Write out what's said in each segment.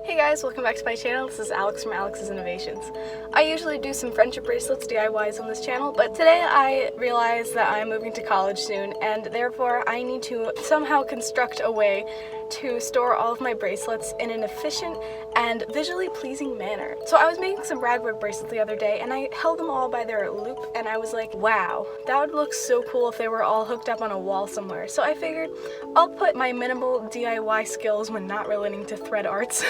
Hey guys, welcome back to my channel. This is Alex from Alex's Innovations. I usually do some friendship bracelets DIYs on this channel, but today I realized that I'm moving to college soon and therefore I need to somehow construct a way to store all of my bracelets in an efficient and visually pleasing manner. So I was making some ragwork bracelets the other day and I held them all by their loop and I was like, wow, that would look so cool if they were all hooked up on a wall somewhere. So I figured I'll put my minimal DIY skills when not relating to thread arts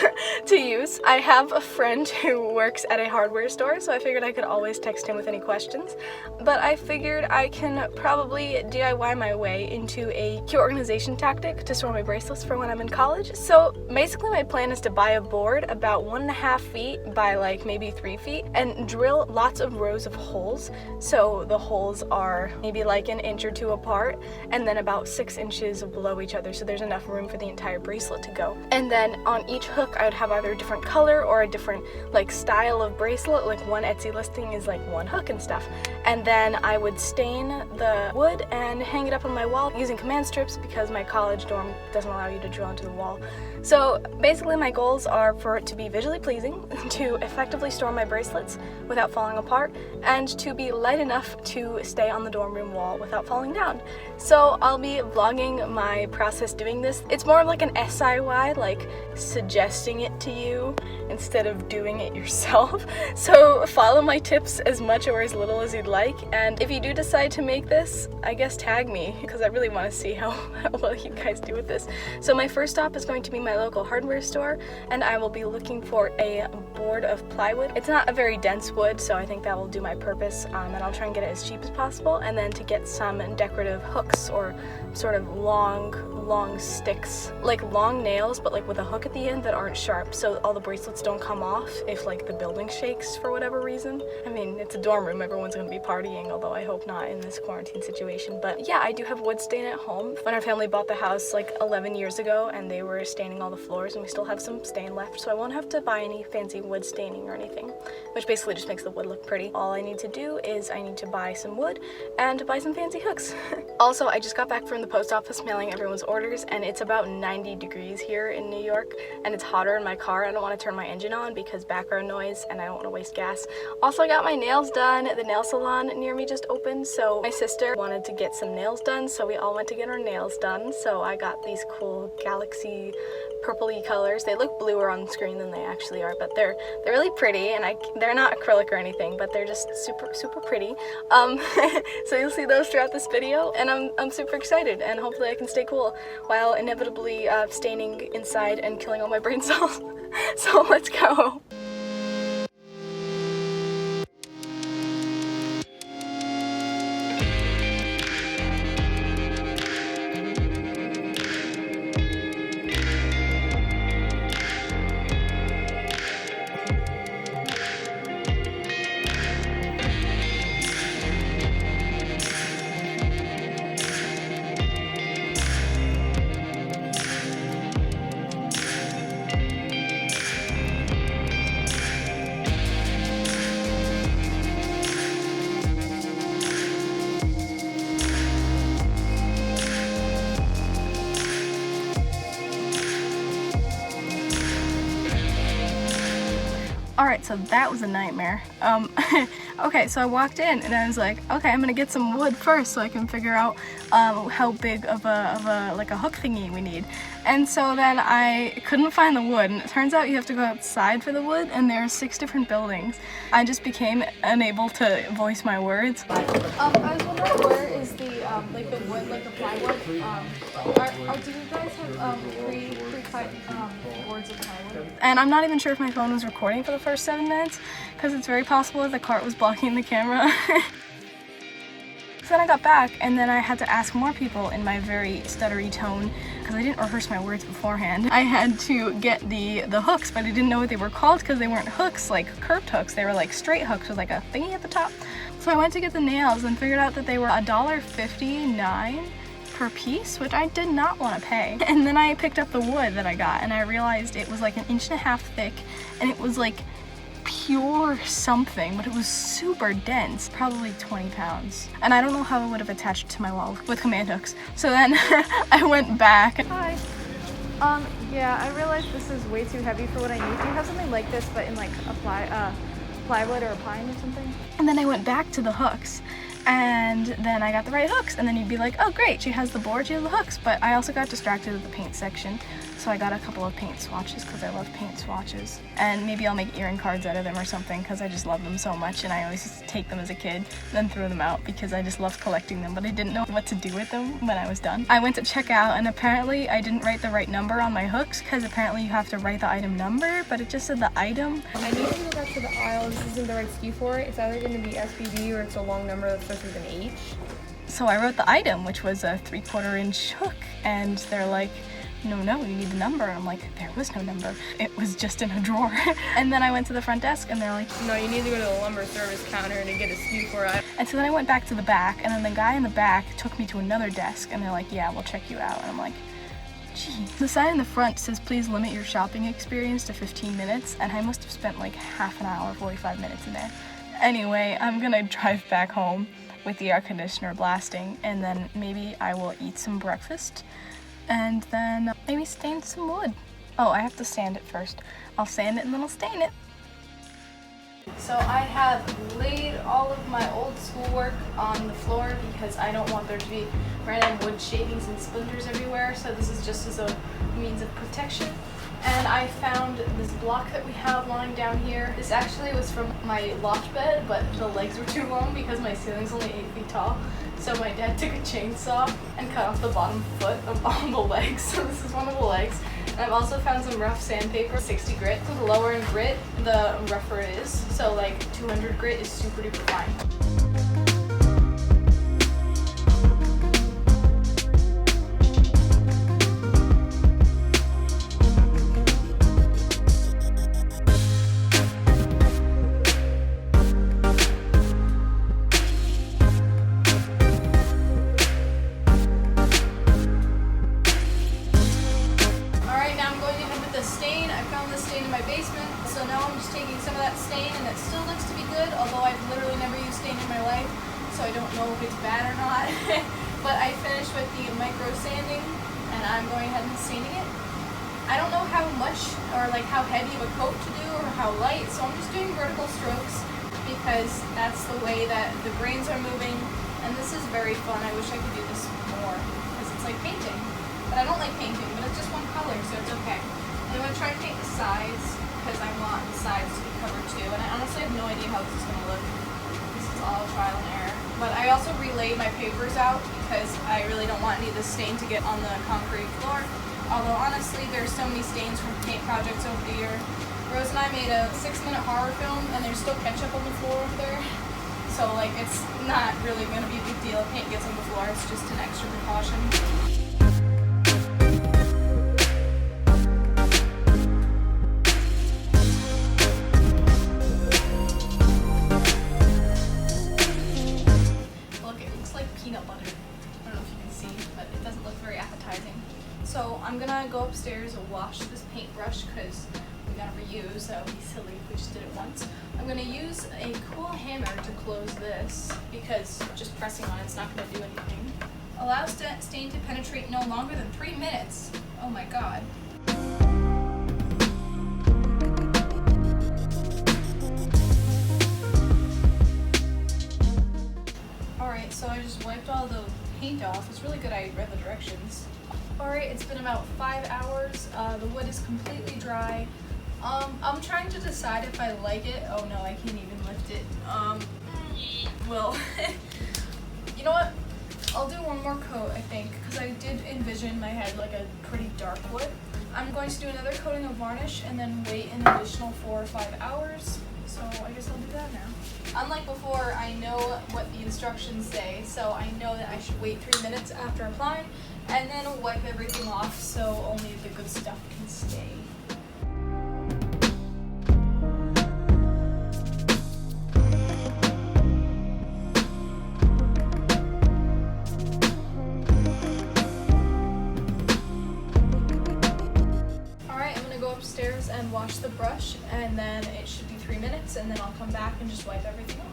to use. I have a friend who works at a hardware store, so I figured I could always text him with any questions. But I figured I can probably DIY my way into a key organization tactic to store my bracelets for when I'm in college. So basically my plan is to buy a board about 1.5 feet by like maybe 3 feet and drill lots of rows of holes. So the holes are maybe like an inch or two apart and then about 6 inches below each other, so there's enough room for the entire bracelet to go. And then on each hook I would have either a different color or a different like style of bracelet. Like one Etsy listing is like one hook and stuff. And then I would stain the wood and hang it up on my wall using command strips because my college dorm doesn't allow you to drill into the wall. So basically my goals are for it to be visually pleasing, to effectively store my bracelets without falling apart, and to be light enough to stay on the dorm room wall without falling down. So I'll be vlogging my process doing this. It's more like an SIY, like suggesting it to you instead of doing it yourself. So follow my tips as much or as little as you'd like, and if you do decide to make this, I guess tag me because I really want to see how well you guys do with this. So my first stop is going to be my local hardware store, and I will be looking for a board of plywood. It's not a very dense wood, so I think that will do my purpose, and I'll try and get it as cheap as possible, and then to get some decorative hooks or sort of long sticks, like long nails but like with a hook at the end that aren't sharp, so all the bracelets don't come off if like the building shakes for whatever reason. I mean, it's a dorm room, everyone's gonna be partying, although I hope not in this quarantine situation. But yeah, I do have wood stain at home. When our family bought the house like 11 years ago and they were staining all the floors, and we still have some stain left, so I won't have to buy any fancy wood staining or anything, which basically just makes the wood look pretty. All I need to do is I need to buy some wood and buy some fancy hooks. Also, I just got back from the post office mailing everyone's orders, and it's about 90 degrees here in New York and it's hotter in my car. I don't want to turn my engine on because background noise and I don't want to waste gas. Also, I got my nails done. The nail salon near me just opened, so my sister wanted to get some nails done, so we all went to get our nails done. So I got these cool galaxy purpley colors. They look bluer on screen than they actually are, but they're really pretty, and they're not acrylic or anything, but they're just super pretty. So you'll see those throughout this video, and I'm super excited, and hopefully I can stay cool while inevitably staining inside and killing all my brain cells. So let's go. Alright, so that was a nightmare. Okay, so I walked in and I was like, okay, I'm gonna get some wood first so I can figure out how big of a like a hook thingy we need. And so then I couldn't find the wood, and it turns out you have to go outside for the wood, and there are 6 different buildings. I just became unable to voice my words. I was wondering, where is the like the wood, like the plywood? Do you guys have pre-cut boards of plywood? And I'm not even sure if my phone was recording for the first 7 minutes, because it's very possible that the cart was blocking the camera. So then I got back, and then I had to ask more people in my very stuttery tone, because I didn't rehearse my words beforehand. I had to get the hooks, but I didn't know what they were called because they weren't hooks, like curved hooks. They were like straight hooks with like a thingy at the top. So I went to get the nails and figured out that they were $1.59 per piece, which I did not want to pay. And then I picked up the wood that I got, and I realized it was like 1.5 inches thick, and it was like pure something, but it was super dense, probably 20 pounds. And I don't know how I would have attached it to my wall with command hooks. So then I went back. Hi. Yeah, I realized this is way too heavy for what I need. Do you have something like this, but in like a plywood or a pine or something? And then I went back to the hooks, and then I got the right hooks, and then you'd be like, oh great, she has the board, she has the hooks. But I also got distracted at the paint section, so I got a couple of paint swatches because I love paint swatches. And maybe I'll make earring cards out of them or something because I just love them so much, and I always used to take them as a kid, then throw them out because I just loved collecting them, but I didn't know what to do with them when I was done. I went to check out, and apparently I didn't write the right number on my hooks because apparently you have to write the item number, but it just said the item. I need to go back to the aisle. This isn't the right SKU for it. It's either going to be SPD or it's a long number that starts with an H. So I wrote the item, which was a 3/4 inch hook, and they're like, no, you need the number. And I'm like, there was no number. It was just in a drawer. And then I went to the front desk and they're like, no, you need to go to the lumber service counter to get a SKU for it. And so then I went back to the back, and then the guy in the back took me to another desk, and they're like, yeah, we'll check you out. And I'm like, gee. The sign in the front says, please limit your shopping experience to 15 minutes, and I must have spent like half an hour, 45 minutes in there. Anyway, I'm gonna drive back home with the air conditioner blasting, and then maybe I will eat some breakfast, and then maybe stain some wood. Oh, I have to sand it first. I'll sand it and then I'll stain it. So I have laid all of my old schoolwork on the floor because I don't want there to be random wood shavings and splinters everywhere, so this is just as a means of protection. And I found this block that we have lying down here. This actually was from my loft bed, but the legs were too long because my ceiling's only 8 feet tall. So my dad took a chainsaw and cut off the bottom foot of all the legs. So this is one of the legs. And I've also found some rough sandpaper, 60 grit. So the lower in grit, the rougher it is. So like 200 grit is super duper fine. So now I'm just taking some of that stain, and it still looks to be good, although I've literally never used stain in my life, so I don't know if it's bad or not. But I finished with the micro sanding, and I'm going ahead and staining it. I don't know how much or like how heavy of a coat to do or how light, so I'm just doing vertical strokes because that's the way that the grains are moving, and this is very fun. I wish I could do this more because it's like painting, but I don't like painting, but it's just one color, so it's okay. And I'm going to try to paint the sides because I want the sides to be covered too, and I honestly have no idea how this is going to look. This is all trial and error. But I also relayed my papers out because I really don't want any of the stain to get on the concrete floor. Although honestly, there's so many stains from paint projects over the year. Rose and I made a 6-minute horror film, and there's still ketchup on the floor over there. So like, it's not really going to be a big deal if paint gets on the floor. It's just an extra precaution. So I'm gonna go upstairs and wash this paintbrush because we gotta reuse. That would be silly if we just did it once. I'm gonna use a cool hammer to close this because just pressing on it's not gonna do anything. Allow stain to penetrate no longer than 3 minutes. Oh my god. Alright, so I just wiped all the paint off. It's really good I read the directions. Alright, it's been about 5 hours. The wood is completely dry. I'm trying to decide if I like it. Oh no, I can't even lift it. Well, you know what? I'll do one more coat, I think, because I did envision in my head like a pretty dark wood. I'm going to do another coating of varnish and then wait an additional 4 or 5 hours. So I guess I'll do that now. Unlike before, I know what the instructions say, so I know that I should wait 3 minutes after applying and then wipe everything off so only the good stuff can stay. Alright, I'm going to go upstairs and wash the brush, and then it should be 3 minutes, and then I'll come back and just wipe everything off.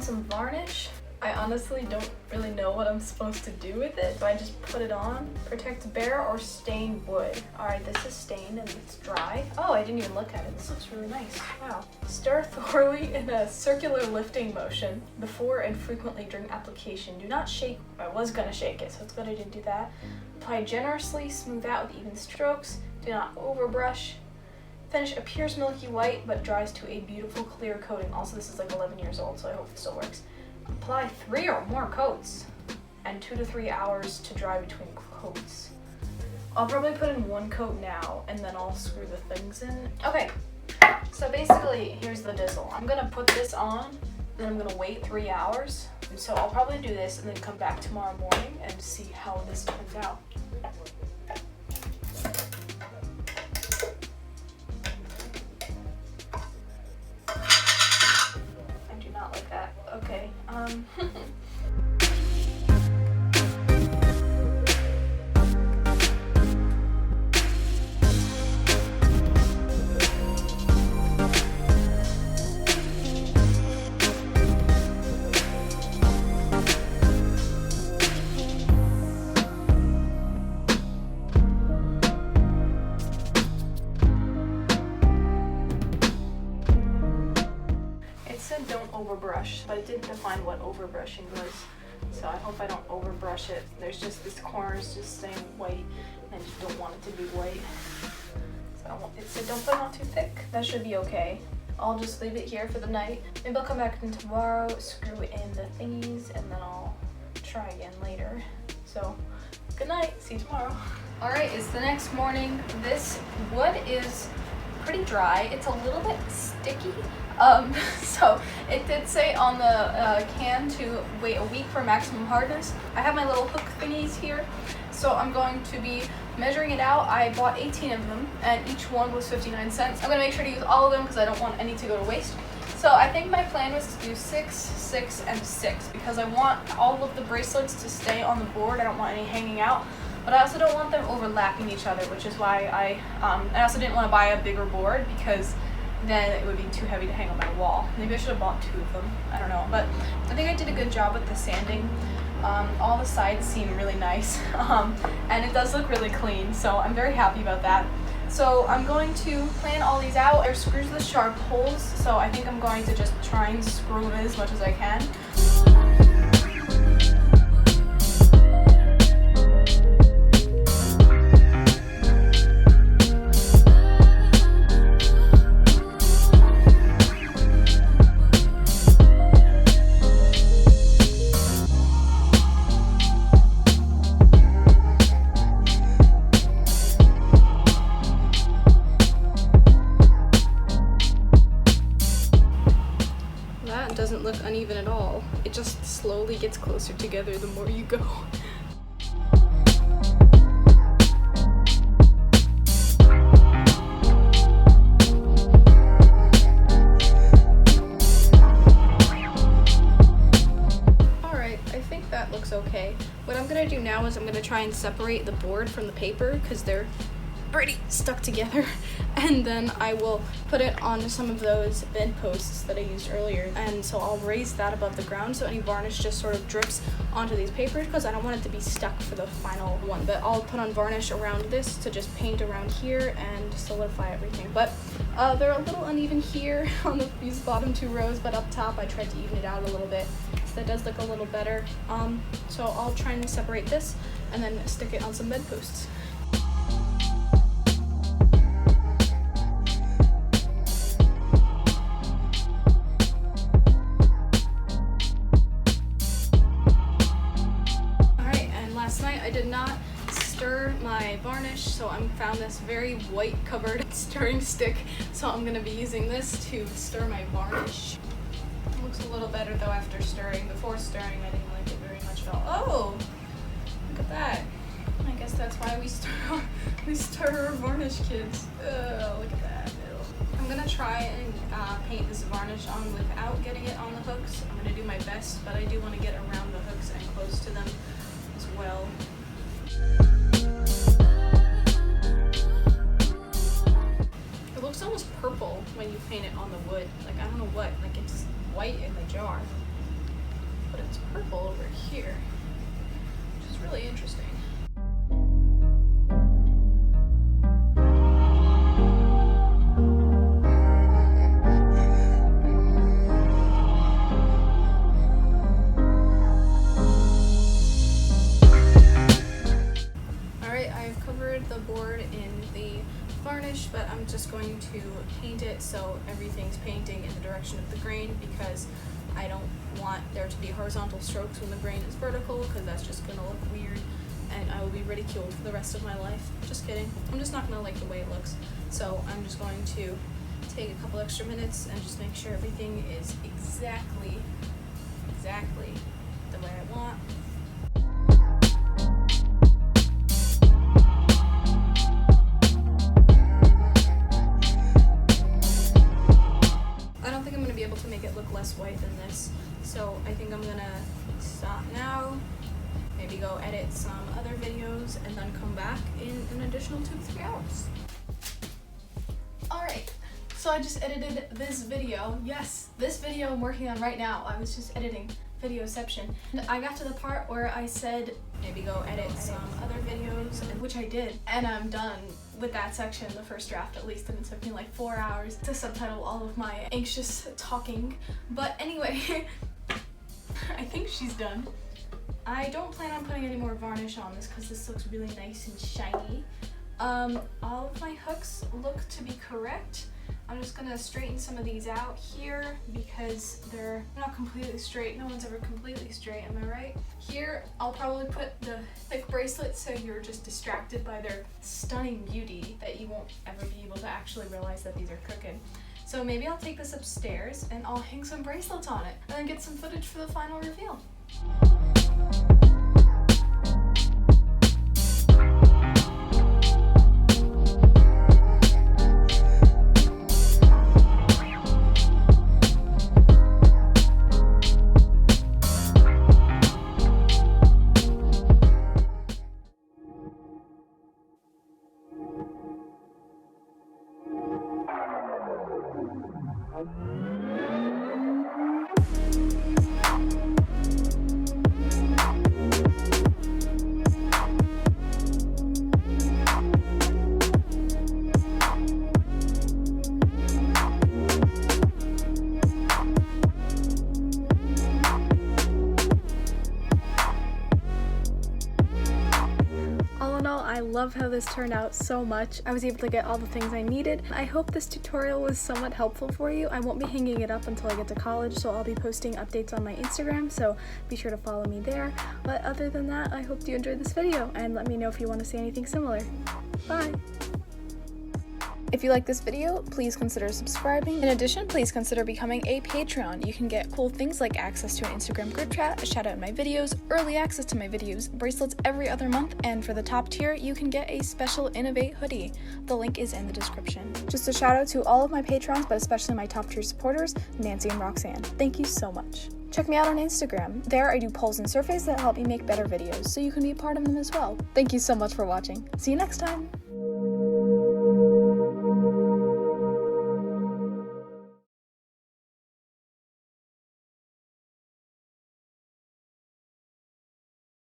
some varnish. I honestly don't really know what I'm supposed to do with it, so I just put it on. Protect bare or stained wood. Alright, this is stained and it's dry. Oh, I didn't even look at it. This looks really nice. Wow. Stir thoroughly in a circular lifting motion before and frequently during application. Do not shake. I was gonna shake it, so it's good I didn't do that. Apply generously, smooth out with even strokes. Do not overbrush. Finish appears milky white but dries to a beautiful clear coating. Also, this is like 11 years old, so I hope it still works. Apply 3 or more coats and 2 to 3 hours to dry between coats. I'll probably put in 1 coat now and then I'll screw the things in. Okay, so basically here's the dizzle. I'm gonna put this on, then I'm gonna wait 3 hours. And so I'll probably do this and then come back tomorrow morning and see how this turns out. I do not like that. Okay. Don't overbrush, but it didn't define what overbrushing was, so I hope I don't overbrush it. There's just this corners just staying white, and I just don't want it to be white. So it said don't put it on too thick. That should be okay. I'll just leave it here for the night. Maybe I'll come back in tomorrow, screw in the thingies, and then I'll try again later. So good night, see you tomorrow. All right, it's the next morning. This wood is pretty dry. It's a little bit sticky. So it did say on the can to wait a week for maximum hardness. I have my little hook thingies here, so I'm going to be measuring it out. I bought 18 of them, and each one was 59 cents. I'm gonna make sure to use all of them because I don't want any to go to waste. So I think my plan was to do 6, 6, and 6 because I want all of the bracelets to stay on the board. I don't want any hanging out, but I also don't want them overlapping each other, which is why I also didn't want to buy a bigger board because then it would be too heavy to hang on my wall. Maybe I should have bought 2 of them. I don't know, but I think I did a good job with the sanding. All the sides seem really nice, and it does look really clean, so I'm very happy about that. So I'm going to plan all these out. There's screws with sharp holes, so I think I'm going to just try and screw them in as much as I can. Doesn't look uneven at all. It just slowly gets closer together the more you go. Alright, I think that looks okay. What I'm gonna do now is I'm gonna try and separate the board from the paper because they're pretty stuck together, and then I will put it onto some of those bed posts that I used earlier, and so I'll raise that above the ground so any varnish just sort of drips onto these papers because I don't want it to be stuck for the final one. But I'll put on varnish around this to just paint around here and solidify everything. But they're a little uneven here on these bottom 2 rows, but up top I tried to even it out a little bit, so that does look a little better. So I'll try and separate this and then stick it on some bed posts. Last night I did not stir my varnish, so I found this very white covered stirring stick, so I'm going to be using this to stir my varnish. It looks a little better though after stirring. Before stirring I didn't like it very much at all. Oh! Look at that. I guess that's why we stir our varnish, kids. Look at that. I'm going to try and paint this varnish on without getting it on the hooks. I'm going to do my best, but I do want to get around the hooks and close to them as well. It looks almost purple when you paint it on the wood. Like, I don't know what, like it's white in the jar. but it's purple over here, which is really interesting. Alright, I've covered the board in the varnish, but I'm just going to paint it so everything's painting in the direction of the grain, because I don't want there to be horizontal strokes when the grain is vertical, because that's just going to look weird and I will be ridiculed for the rest of my life. Just kidding. I'm just not going to like the way it looks. So I'm just going to take a couple extra minutes and just make sure everything is exactly the way I want. I don't think I'm going to be able to make it look less white than this, so I think I'm going to stop now, maybe go edit some other videos, and then come back in an additional 2 to 3 hours. Alright, so I just edited this video. Yes, this video I'm working on right now. I was just editing Videoception. And I got to the part where I said maybe go edit some other videos, which I did, and I'm done with that section, the first draft at least, and it took me like 4 hours to subtitle all of my anxious talking. But anyway, I think she's done. I don't plan on putting any more varnish on this because this looks really nice and shiny. All of my hooks look to be correct. I'm just gonna straighten some of these out here because they're not completely straight. No one's ever completely straight, am I right? Here, I'll probably put the thick bracelets so you're just distracted by their stunning beauty that you won't ever be able to actually realize that these are crooked. So maybe I'll take this upstairs and I'll hang some bracelets on it and then get some footage for the final reveal. I love how this turned out so much. I was able to get all the things I needed. I hope this tutorial was somewhat helpful for you. I won't be hanging it up until I get to college, so I'll be posting updates on my Instagram, so be sure to follow me there. But other than that, I hope you enjoyed this video, and let me know if you want to see anything similar. Bye! If you like this video, please consider subscribing. In addition, please consider becoming a Patreon. You can get cool things like access to an Instagram group chat, a shout out in my videos, early access to my videos, bracelets every other month, and for the top tier, you can get a special Innovate hoodie. The link is in the description. Just a shout out to all of my patrons, but especially my top tier supporters, Nancy and Roxanne. Thank you so much. Check me out on Instagram. There I do polls and surveys that help me make better videos, so you can be a part of them as well. Thank you so much for watching. See you next time!